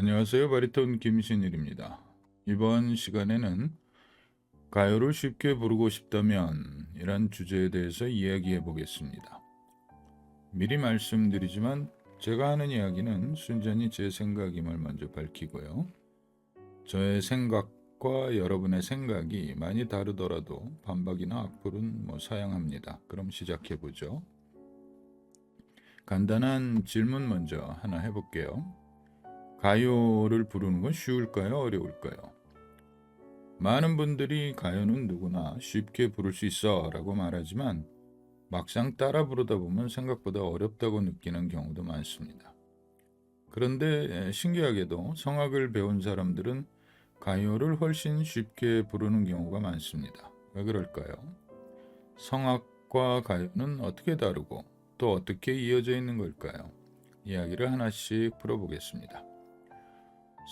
안녕하세요. 바리톤 김신일입니다. 이번 시간에는 가요를 쉽게 부르고 싶다면 이란 주제에 대해서 이야기해 보겠습니다. 미리 말씀드리지만 제가 하는 이야기는 순전히 제 생각임을 먼저 밝히고요. 저의 생각과 여러분의 생각이 많이 다르더라도 반박이나 악플은 사양합니다. 그럼 시작해 보죠. 간단한 질문 먼저 하나 해볼게요. 가요를 부르는 건 쉬울까요? 어려울까요? 많은 분들이 가요는 누구나 쉽게 부를 수 있어 라고 말하지만 막상 따라 부르다 보면 생각보다 어렵다고 느끼는 경우도 많습니다. 그런데 신기하게도 성악을 배운 사람들은 가요를 훨씬 쉽게 부르는 경우가 많습니다. 왜 그럴까요? 성악과 가요는 어떻게 다르고 또 어떻게 이어져 있는 걸까요? 이야기를 하나씩 풀어보겠습니다.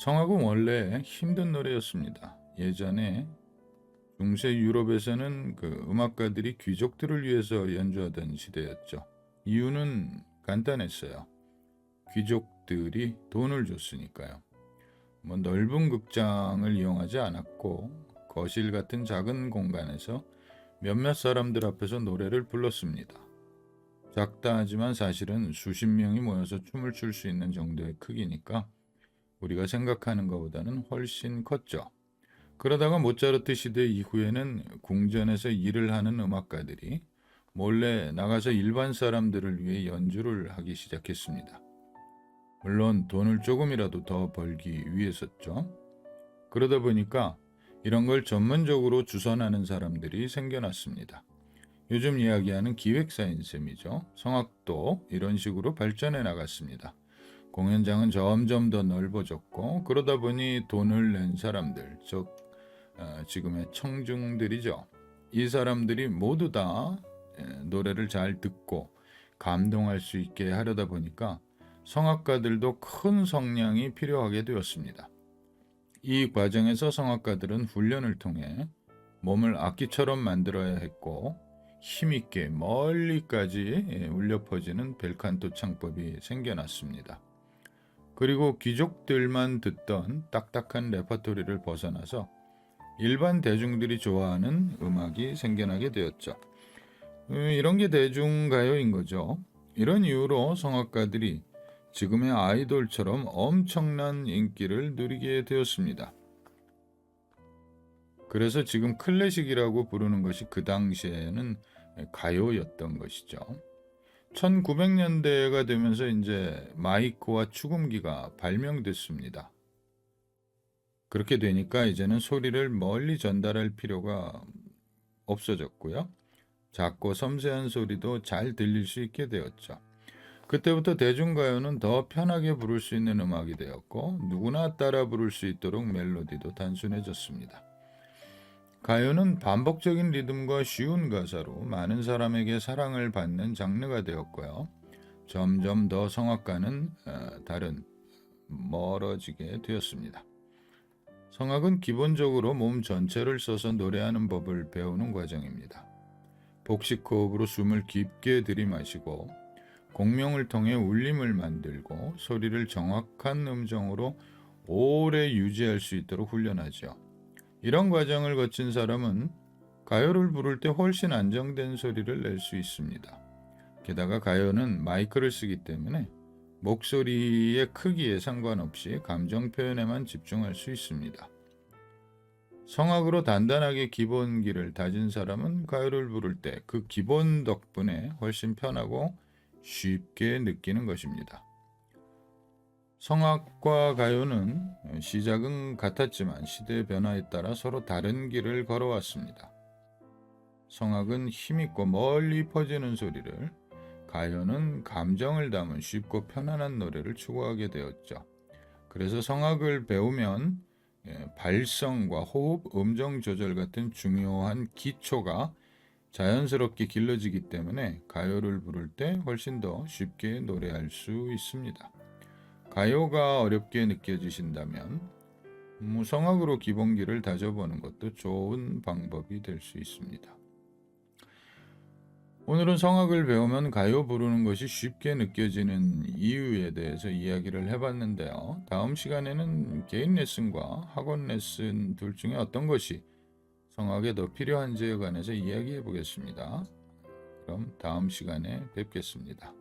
성악은 원래 힘든 노래였습니다. 예전에 중세 유럽에서는 음악가들이 귀족들을 위해서 연주하던 시대였죠. 이유는 간단했어요. 귀족들이 돈을 줬으니까요. 넓은 극장을 이용하지 않았고 거실 같은 작은 공간에서 몇몇 사람들 앞에서 노래를 불렀습니다. 작다 하지만 사실은 수십 명이 모여서 춤을 출 수 있는 정도의 크기니까 우리가 생각하는 것보다는 훨씬 컸죠. 그러다가 모차르트 시대 이후에는 궁전에서 일을 하는 음악가들이 몰래 나가서 일반 사람들을 위해 연주를 하기 시작했습니다. 물론 돈을 조금이라도 더 벌기 위해서죠. 그러다 보니까 이런 걸 전문적으로 주선하는 사람들이 생겨났습니다. 요즘 이야기하는 기획사인 셈이죠. 성악도 이런 식으로 발전해 나갔습니다. 공연장은 점점 더 넓어졌고 그러다 보니 돈을 낸 사람들, 즉 지금의 청중들이죠. 이 사람들이 모두 다 노래를 잘 듣고 감동할 수 있게 하려다 보니까 성악가들도 큰 성량이 필요하게 되었습니다. 이 과정에서 성악가들은 훈련을 통해 몸을 악기처럼 만들어야 했고 힘있게 멀리까지 울려 퍼지는 벨칸토 창법이 생겨났습니다. 그리고 귀족들만 듣던 딱딱한 레퍼토리를 벗어나서 일반 대중들이 좋아하는 음악이 생겨나게 되었죠. 이런 게 대중가요인 거죠. 이런 이유로 성악가들이 지금의 아이돌처럼 엄청난 인기를 누리게 되었습니다. 그래서 지금 클래식이라고 부르는 것이 그 당시에는 가요였던 것이죠. 1900년대가 되면서 이제 마이크와 축음기가 발명됐습니다. 그렇게 되니까 이제는 소리를 멀리 전달할 필요가 없어졌고요. 작고 섬세한 소리도 잘 들릴 수 있게 되었죠. 그때부터 대중가요는 더 편하게 부를 수 있는 음악이 되었고 누구나 따라 부를 수 있도록 멜로디도 단순해졌습니다. 가요는 반복적인 리듬과 쉬운 가사로 많은 사람에게 사랑을 받는 장르가 되었고요. 점점 더 성악과는 다른 멀어지게 되었습니다. 성악은 기본적으로 몸 전체를 써서 노래하는 법을 배우는 과정입니다. 복식 호흡으로 숨을 깊게 들이마시고 공명을 통해 울림을 만들고 소리를 정확한 음정으로 오래 유지할 수 있도록 훈련하죠. 이런 과정을 거친 사람은 가요를 부를 때 훨씬 안정된 소리를 낼 수 있습니다. 게다가 가요는 마이크를 쓰기 때문에 목소리의 크기에 상관없이 감정 표현에만 집중할 수 있습니다. 성악으로 단단하게 기본기를 다진 사람은 가요를 부를 때 그 기본 덕분에 훨씬 편하고 쉽게 느끼는 것입니다. 성악과 가요는 시작은 같았지만 시대의 변화에 따라 서로 다른 길을 걸어왔습니다. 성악은 힘있고 멀리 퍼지는 소리를, 가요는 감정을 담은 쉽고 편안한 노래를 추구하게 되었죠. 그래서 성악을 배우면 발성과 호흡, 음정 조절 같은 중요한 기초가 자연스럽게 길러지기 때문에 가요를 부를 때 훨씬 더 쉽게 노래할 수 있습니다. 가요가 어렵게 느껴지신다면 성악으로 기본기를 다져보는 것도 좋은 방법이 될 수 있습니다. 오늘은 성악을 배우면 가요 부르는 것이 쉽게 느껴지는 이유에 대해서 이야기를 해봤는데요. 다음 시간에는 개인 레슨과 학원 레슨 둘 중에 어떤 것이 성악에 더 필요한지에 관해서 이야기해 보겠습니다. 그럼 다음 시간에 뵙겠습니다.